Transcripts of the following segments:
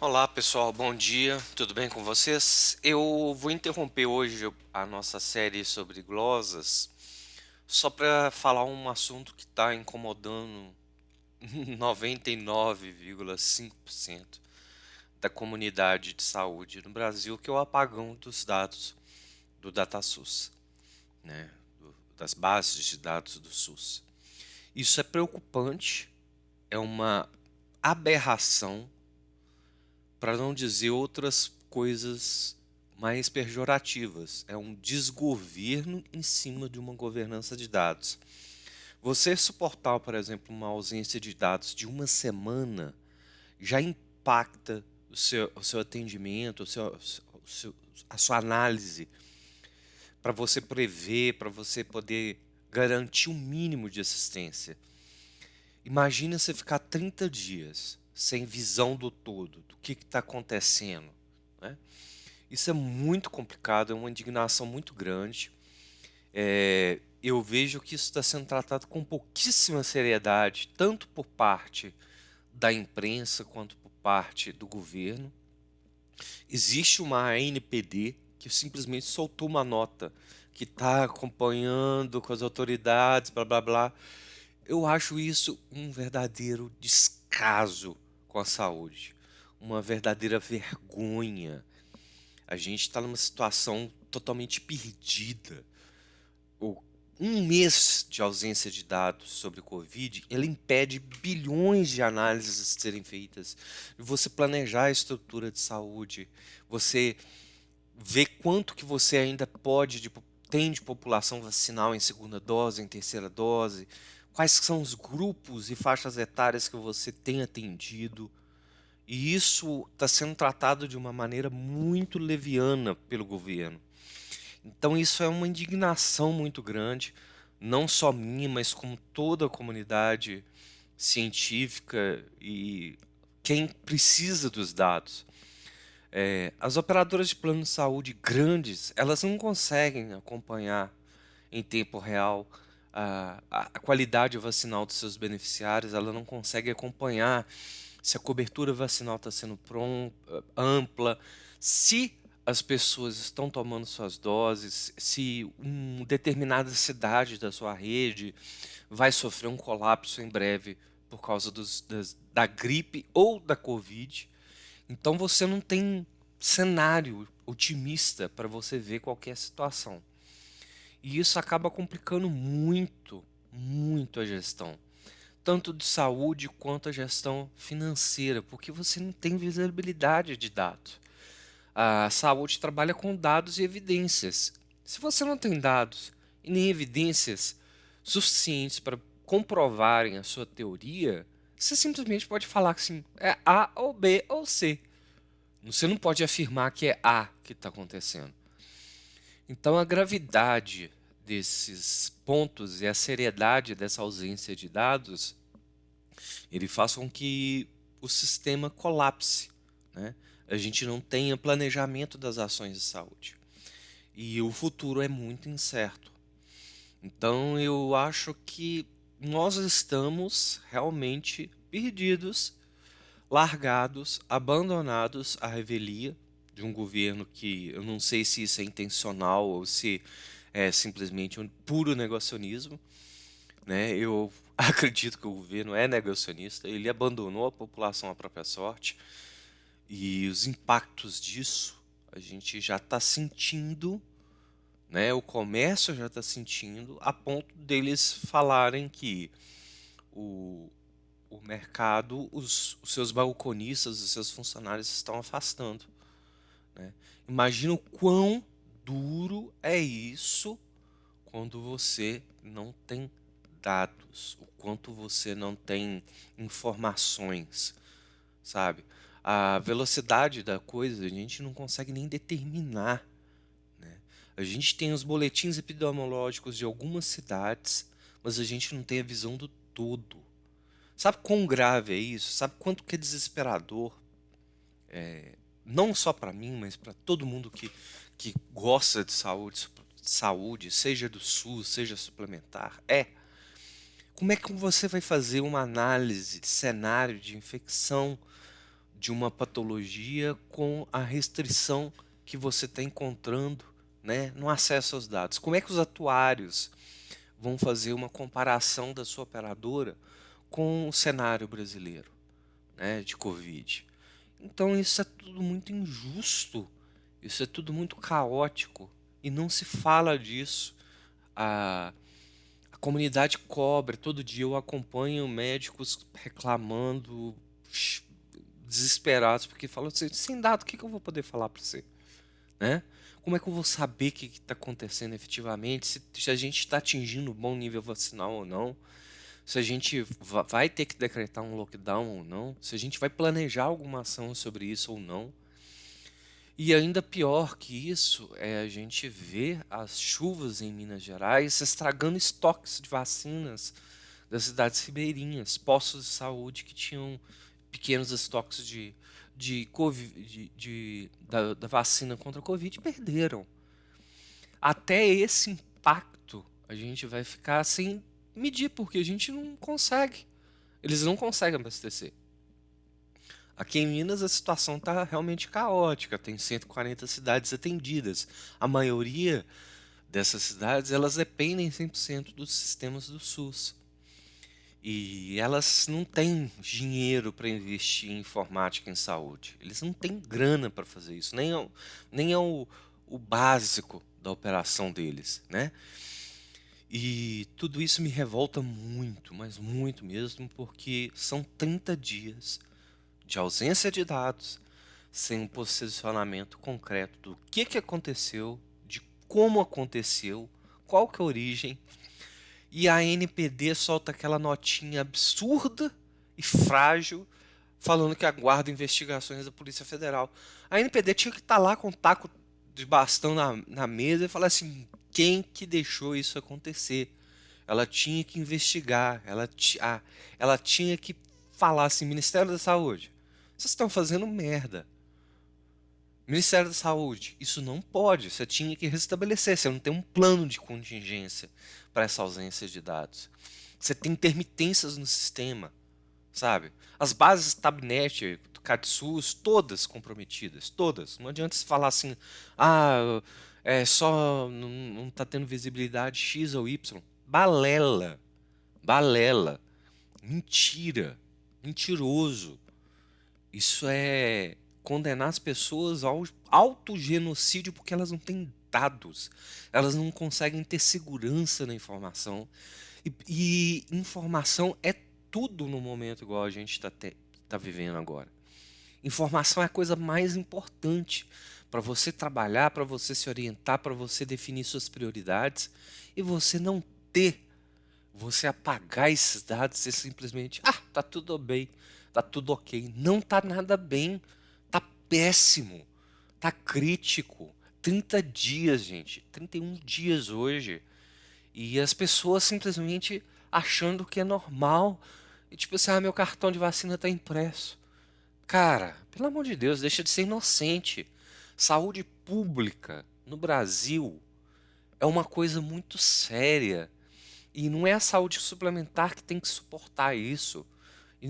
Olá pessoal, bom dia, tudo bem com vocês? Eu vou interromper hoje a nossa série sobre glosas só para falar um assunto que está incomodando 99,5% da comunidade de saúde no Brasil, que é o apagão dos dados do DataSUS, né? Das bases de dados do SUS. Isso é preocupante, é uma aberração, para não dizer outras coisas mais pejorativas. É um desgoverno em cima de uma governança de dados. Você suportar, por exemplo, uma ausência de dados de uma semana já impacta o seu atendimento, a sua análise, para você prever, para você poder garantir um mínimo de assistência. Imagina você ficar 30 dias sem visão do todo, do que está acontecendo, né? Isso é muito complicado, é uma indignação muito grande. Eu vejo que isso está sendo tratado com pouquíssima seriedade, tanto por parte da imprensa quanto por parte do governo. Existe uma ANPD que simplesmente soltou uma nota que está acompanhando com as autoridades, blá blá blá. Eu acho isso um verdadeiro descaso com a saúde, uma verdadeira vergonha. A gente está numa situação totalmente perdida. O- Um mês de ausência de dados sobre o Covid, ele impede bilhões de análises de serem feitas. Você planejar a estrutura de saúde, você ver quanto que você ainda tem de população vacinal em segunda dose, em terceira dose, quais são os grupos e faixas etárias que você tem atendido. E isso está sendo tratado de uma maneira muito leviana pelo governo. Então isso é uma indignação muito grande, não só minha, mas como toda a comunidade científica e quem precisa dos dados. As operadoras de plano de saúde grandes, elas não conseguem acompanhar em tempo real a qualidade vacinal dos seus beneficiários, ela não consegue acompanhar se a cobertura vacinal está sendo ampla, se as pessoas estão tomando suas doses, se uma determinada cidade da sua rede vai sofrer um colapso em breve por causa da gripe ou da Covid. Então você não tem cenário otimista para você ver qualquer situação. E isso acaba complicando muito, muito a gestão, tanto de saúde quanto a gestão financeira, porque você não tem visibilidade de dados. A saúde trabalha com dados e evidências. Se você não tem dados e nem evidências suficientes para comprovarem a sua teoria, você simplesmente pode falar que sim, é A ou B ou C. Você não pode afirmar que é A que está acontecendo. Então, a gravidade desses pontos e a seriedade dessa ausência de dados, ele faz com que o sistema colapse, né? A gente não tenha planejamento das ações de saúde. E o futuro é muito incerto. Então, eu acho que nós estamos realmente perdidos, largados, abandonados à revelia de um governo que eu não sei se isso é intencional ou se é simplesmente um puro negacionismo, né? Eu acredito que o governo é negacionista, ele abandonou a população à própria sorte e os impactos disso a gente já está sentindo, né? O comércio já está sentindo, a ponto deles falarem que o, o mercado, os seus balconistas, os seus funcionários estão afastando, né? Imagina o quão duro é isso quando você não tem dados, o quanto você não tem informações, sabe? A velocidade da coisa a gente não consegue nem determinar, né? A gente tem os boletins epidemiológicos de algumas cidades, mas a gente não tem a visão do todo. Sabe quão grave é isso? Sabe quanto que é desesperador? Não só para mim, mas para todo mundo que gosta de saúde, seja do SUS, seja suplementar. Como é que você vai fazer uma análise de cenário de infecção de uma patologia com a restrição que você está encontrando, né, no acesso aos dados. Como é que os atuários vão fazer uma comparação da sua operadora com o cenário brasileiro, né, de Covid? Então isso é tudo muito injusto, isso é tudo muito caótico e não se fala disso. A, a comunidade cobra, todo dia eu acompanho médicos reclamando, desesperados, porque falam assim, sem dado, o que eu vou poder falar para você? Né? Como é que eu vou saber o que está acontecendo efetivamente, se a gente está atingindo um bom nível vacinal ou não, se a gente vai ter que decretar um lockdown ou não, se a gente vai planejar alguma ação sobre isso ou não. E ainda pior que isso é a gente ver as chuvas em Minas Gerais estragando estoques de vacinas das cidades ribeirinhas, postos de saúde que tinham pequenos estoques da vacina contra a Covid e perderam. Até esse impacto a gente vai ficar sem medir, porque a gente não consegue. Eles não conseguem abastecer. Aqui em Minas a situação está realmente caótica, tem 140 cidades atendidas. A maioria dessas cidades elas dependem 100% dos sistemas do SUS. E elas não têm dinheiro para investir em informática em saúde. Eles não têm grana para fazer isso, nem é o básico da operação deles, né? E tudo isso me revolta muito, mas muito mesmo, porque são 30 dias de ausência de dados, sem um posicionamento concreto do que aconteceu, de como aconteceu, qual que é a origem. E a NPD solta aquela notinha absurda e frágil falando que aguarda investigações da Polícia Federal. A NPD tinha que estar lá com um taco de bastão na mesa e falar assim, quem que deixou isso acontecer? Ela tinha que investigar, ela tinha que falar assim, Ministério da Saúde, vocês estão fazendo merda. Ministério da Saúde, isso não pode, você tinha que restabelecer, você não tem um plano de contingência para essa ausência de dados. Você tem intermitências no sistema, sabe? As bases Tabnet, CADSUS, todas comprometidas, todas. Não adianta você falar assim, é só não está tendo visibilidade X ou Y. Balela, balela, mentira, mentiroso. Isso é condenar as pessoas ao autogenocídio porque elas não têm dados, elas não conseguem ter segurança na informação. E informação é tudo no momento igual a gente tá vivendo agora. Informação é a coisa mais importante para você trabalhar, para você se orientar, para você definir suas prioridades e você não ter, você apagar esses dados e simplesmente, tá tudo bem, tá tudo ok. Não tá nada bem, tá péssimo, tá crítico. 30 dias, gente, 31 dias hoje. E as pessoas simplesmente achando que é normal. E tipo assim, meu cartão de vacina tá impresso. Cara, pelo amor de Deus, deixa de ser inocente. Saúde pública no Brasil é uma coisa muito séria. E não é a saúde suplementar que tem que suportar isso.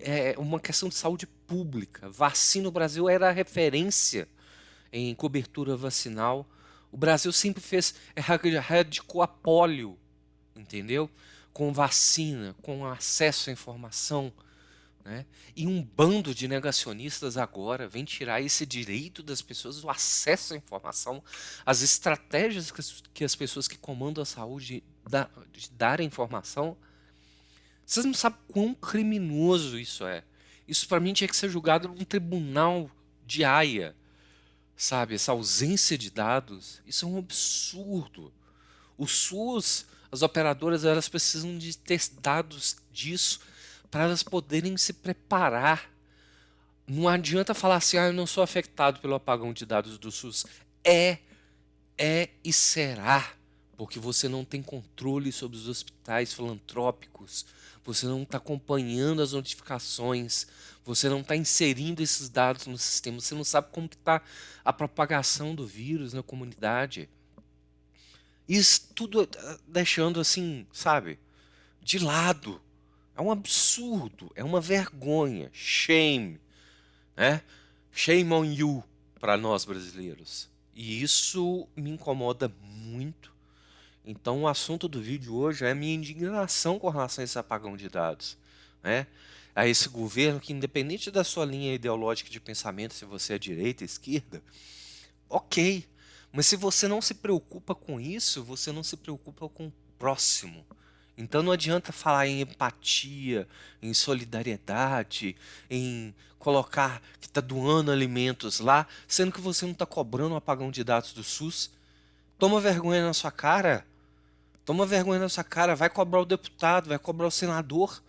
É uma questão de saúde pública. Vacina no Brasil era a referência em cobertura vacinal. O Brasil sempre fez, erradicou a polio, entendeu? Com vacina, com acesso à informação. Né? E um bando de negacionistas agora vem tirar esse direito das pessoas, o acesso à informação, as estratégias que as pessoas que comandam a saúde de darem informação. Vocês não sabem quão criminoso isso é. Isso para mim tinha que ser julgado num tribunal de Haia, sabe? Essa ausência de dados, isso é um absurdo. O SUS, as operadoras, elas precisam de ter dados disso para elas poderem se preparar. Não adianta falar assim, eu não sou afetado pelo apagão de dados do SUS. É e será, porque você não tem controle sobre os hospitais filantrópicos, você não está acompanhando as notificações, você não está inserindo esses dados no sistema, você não sabe como está a propagação do vírus na comunidade. Isso tudo deixando assim, sabe, de lado. É um absurdo, é uma vergonha, shame. né? Shame on you para nós brasileiros. E isso me incomoda muito. Então, o assunto do vídeo hoje é a minha indignação com relação a esse apagão de dados, né? A esse governo que, independente da sua linha ideológica de pensamento, se você é direita, esquerda, ok. Mas se você não se preocupa com isso, você não se preocupa com o próximo. Então não adianta falar em empatia, em solidariedade, em colocar que está doando alimentos lá, sendo que você não está cobrando o apagão de dados do SUS. Toma vergonha na sua cara. Toma vergonha na sua cara. Vai cobrar o deputado, vai cobrar o senador.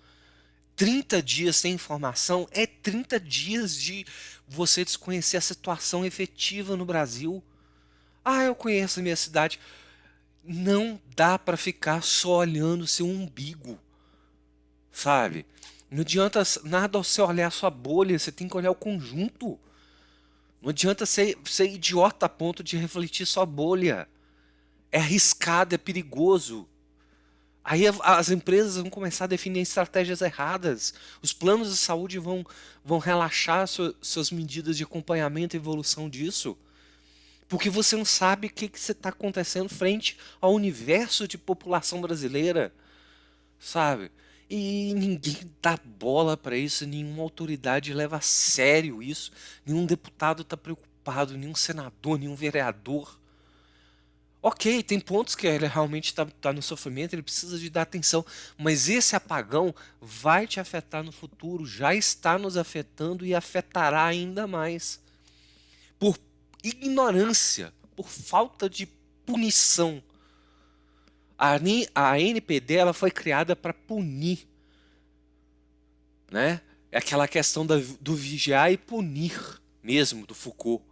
30 dias sem informação é 30 dias de você desconhecer a situação efetiva no Brasil. Ah, eu conheço a minha cidade. Não dá para ficar só olhando seu umbigo, sabe? Não adianta nada você olhar a sua bolha, você tem que olhar o conjunto. Não adianta ser idiota a ponto de refletir sua bolha. É arriscado, é perigoso. Aí as empresas vão começar a definir estratégias erradas. Os planos de saúde vão relaxar suas medidas de acompanhamento e evolução disso. Porque você não sabe o que está acontecendo frente ao universo de população brasileira, sabe? E ninguém dá bola para isso, nenhuma autoridade leva a sério isso, nenhum deputado está preocupado, nenhum senador, nenhum vereador. Ok, tem pontos que ele realmente está no sofrimento, ele precisa de dar atenção, mas esse apagão vai te afetar no futuro, já está nos afetando e afetará ainda mais. Por ignorância, por falta de punição. A NPD ela foi criada para punir, né? É aquela questão do vigiar e punir mesmo, do Foucault.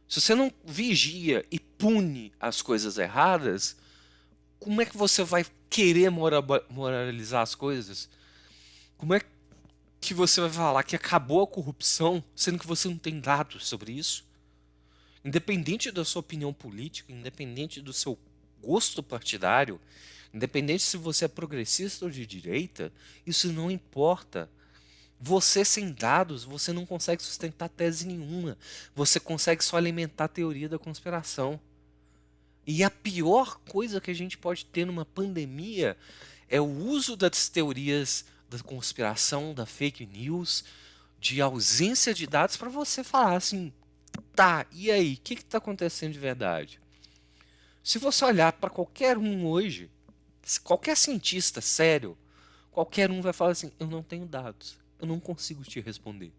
Se você não vigia e pune as coisas erradas, como é que você vai querer moralizar as coisas? Como é que você vai falar que acabou a corrupção, sendo que você não tem dados sobre isso? Independente da sua opinião política, independente do seu gosto partidário, independente se você é progressista ou de direita, isso não importa. Você sem dados, você não consegue sustentar tese nenhuma. Você consegue só alimentar a teoria da conspiração. E a pior coisa que a gente pode ter numa pandemia é o uso das teorias da conspiração, da fake news, de ausência de dados para você falar assim, tá, e aí, o que está acontecendo de verdade? Se você olhar para qualquer um hoje, qualquer cientista sério, qualquer um vai falar assim, eu não tenho dados, eu não consigo te responder.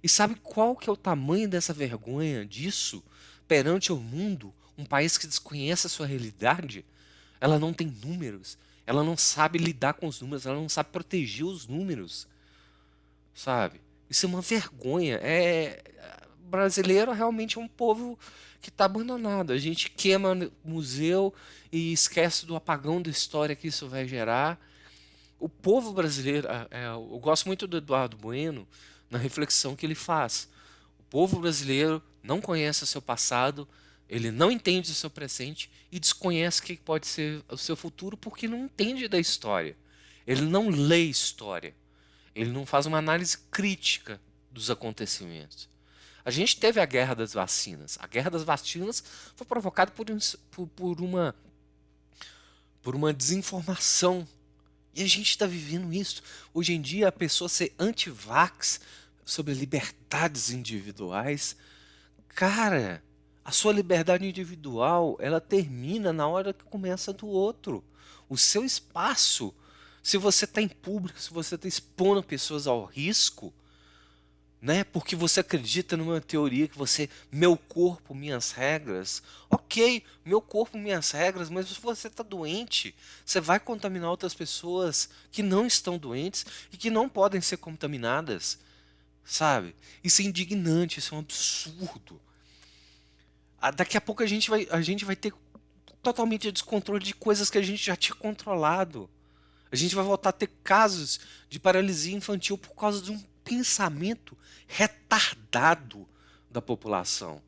E sabe qual que é o tamanho dessa vergonha disso perante o mundo? Um país que desconhece a sua realidade, ela não tem números, ela não sabe lidar com os números, ela não sabe proteger os números, sabe? Isso é uma vergonha. Brasileiro realmente é um povo que está abandonado. A gente queima museu e esquece do apagão da história que isso vai gerar. O povo brasileiro, eu gosto muito do Eduardo Bueno na reflexão que ele faz. O povo brasileiro não conhece o seu passado, ele não entende o seu presente e desconhece o que pode ser o seu futuro porque não entende da história. Ele não lê história. Ele não faz uma análise crítica dos acontecimentos. A gente teve a guerra das vacinas. A guerra das vacinas foi provocada por uma desinformação. E a gente está vivendo isso. Hoje em dia, a pessoa ser anti-vax sobre liberdades individuais. Cara, a sua liberdade individual, ela termina na hora que começa a do outro. O seu espaço, se você está em público, se você está expondo pessoas ao risco, né? Porque você acredita numa teoria que meu corpo, minhas regras. Ok, meu corpo, minhas regras, mas se você está doente, você vai contaminar outras pessoas que não estão doentes e que não podem ser contaminadas, sabe? Isso é indignante, isso é um absurdo. Daqui a pouco a gente vai ter totalmente descontrole de coisas que a gente já tinha controlado. A gente vai voltar a ter casos de paralisia infantil por causa de um pensamento retardado da população,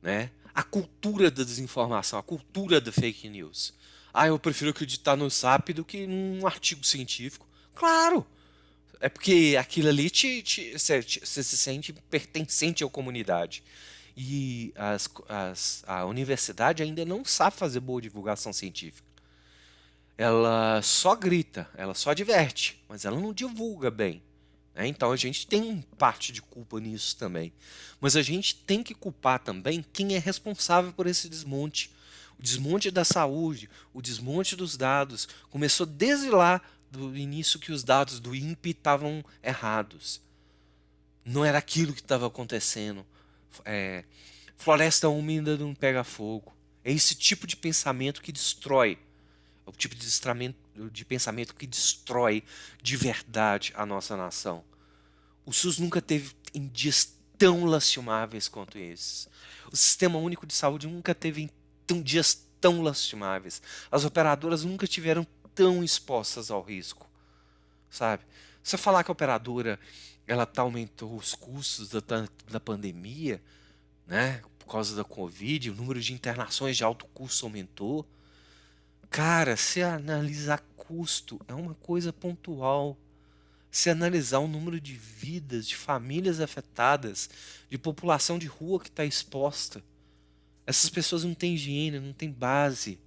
né? A cultura da desinformação, a cultura da fake news. Ah, eu prefiro acreditar no Zap do que num artigo científico. Claro! É porque aquilo ali você se sente pertencente à comunidade. E a universidade ainda não sabe fazer boa divulgação científica. Ela só grita, ela só diverte, mas ela não divulga bem, né? Então a gente tem parte de culpa nisso também. Mas a gente tem que culpar também quem é responsável por esse desmonte. O desmonte da saúde, o desmonte dos dados, começou desde lá do início que os dados do INPE estavam errados. Não era aquilo que estava acontecendo. É, floresta úmida não pega fogo. É esse tipo de pensamento que destrói. É o tipo de pensamento que destrói de verdade a nossa nação. O SUS nunca teve em dias tão lastimáveis quanto esses. O Sistema Único de Saúde nunca teve em dias tão lastimáveis. As operadoras nunca tiveram tão expostas ao risco, sabe? Você falar que a operadora ela aumentou os custos da pandemia, né? Por causa da Covid, o número de internações de alto custo aumentou. Cara, se analisar custo é uma coisa pontual. Se analisar o número de vidas, de famílias afetadas, de população de rua que está exposta, essas pessoas não têm higiene, não têm base.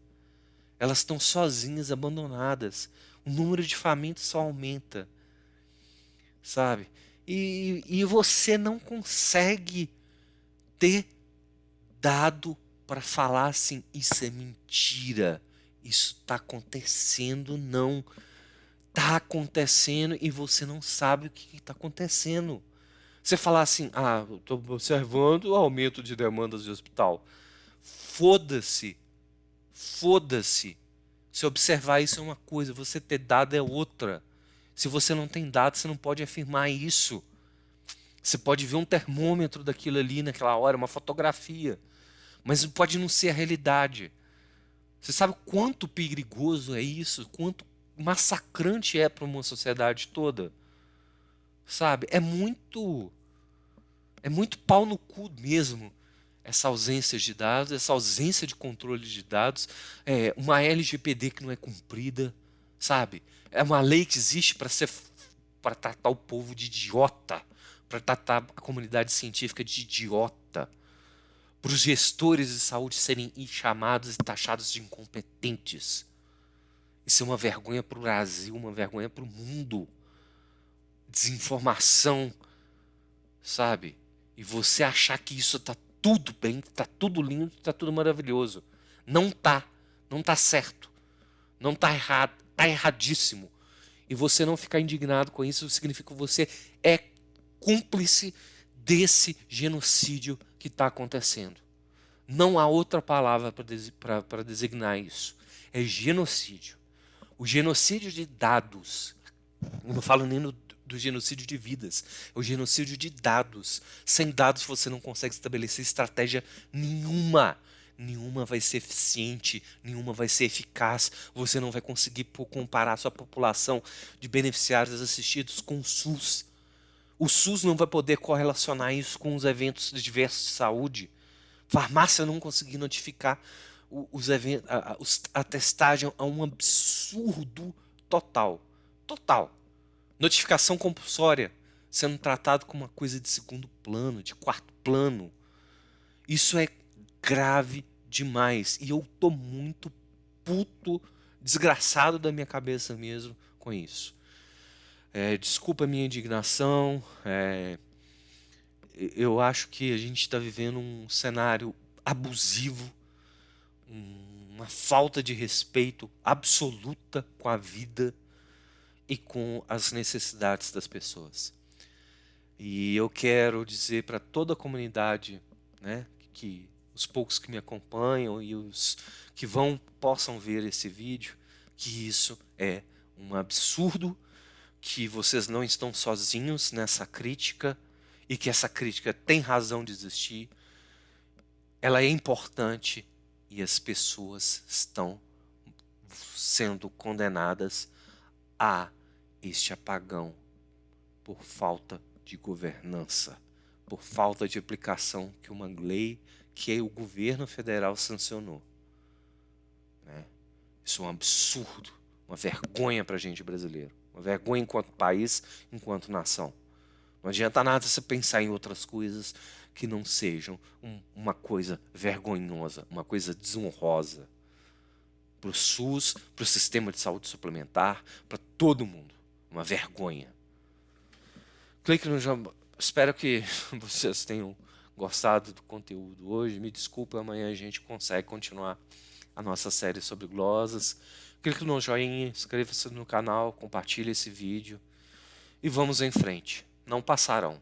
Elas estão sozinhas, abandonadas. O número de famintos só aumenta, sabe? E você não consegue ter dado para falar assim, isso é mentira. Isso está acontecendo, não. Está acontecendo e você não sabe o que está acontecendo. Você falar assim, eu estou observando o aumento de demandas de hospital. Foda-se. Foda-se. Se observar isso é uma coisa, você ter dado é outra. Se você não tem dado, você não pode afirmar isso. Você pode ver um termômetro daquilo ali naquela hora, uma fotografia. Mas pode não ser a realidade. Você sabe quanto perigoso é isso? Quanto massacrante é para uma sociedade toda? Sabe? É muito pau no cu mesmo essa ausência de dados, essa ausência de controle de dados, uma LGPD que não é cumprida, sabe? É uma lei que existe para tratar o povo de idiota, para tratar a comunidade científica de idiota, para os gestores de saúde serem chamados e taxados de incompetentes. Isso é uma vergonha para o Brasil, uma vergonha para o mundo. Desinformação, sabe? E você achar que isso tá tudo bem, tá tudo lindo, tá tudo maravilhoso. Não tá. Não tá certo. Não tá errado. Tá erradíssimo. E você não ficar indignado com isso significa que você é cúmplice desse genocídio que está acontecendo. Não há outra palavra para designar isso. É genocídio. O genocídio de dados. Eu não falo nem do genocídio de vidas. É o genocídio de dados. Sem dados você não consegue estabelecer estratégia nenhuma. Nenhuma vai ser eficiente, nenhuma vai ser eficaz. Você não vai conseguir comparar sua população de beneficiários assistidos com o SUS. O SUS não vai poder correlacionar isso com os eventos diversos de saúde. Farmácia não conseguir notificar os eventos, a testagem a um absurdo total. Total. Notificação compulsória sendo tratado como uma coisa de segundo plano, de quarto plano. Isso é grave demais. E eu tô muito puto, desgraçado da minha cabeça mesmo com isso. Desculpa a minha indignação. Eu acho que a gente está vivendo um cenário abusivo, uma falta de respeito absoluta com a vida e com as necessidades das pessoas. E eu quero dizer para toda a comunidade, né, que os poucos que me acompanham e os que possam ver esse vídeo, que isso é um absurdo, que vocês não estão sozinhos nessa crítica e que essa crítica tem razão de existir. Ela é importante e as pessoas estão sendo condenadas a este apagão por falta de governança, por falta de aplicação que uma lei que o governo federal sancionou, né? Isso é um absurdo, uma vergonha para a gente brasileiro. Uma vergonha enquanto país, enquanto nação. Não adianta nada você pensar em outras coisas que não sejam uma coisa vergonhosa, uma coisa desonrosa para o SUS, para o sistema de saúde suplementar, para todo mundo. Uma vergonha. Clique no jogo. Espero que vocês tenham gostado do conteúdo hoje. Me desculpa, amanhã a gente consegue continuar a nossa série sobre glosas. Clique no joinha, inscreva-se no canal, compartilhe esse vídeo e vamos em frente. Não passarão.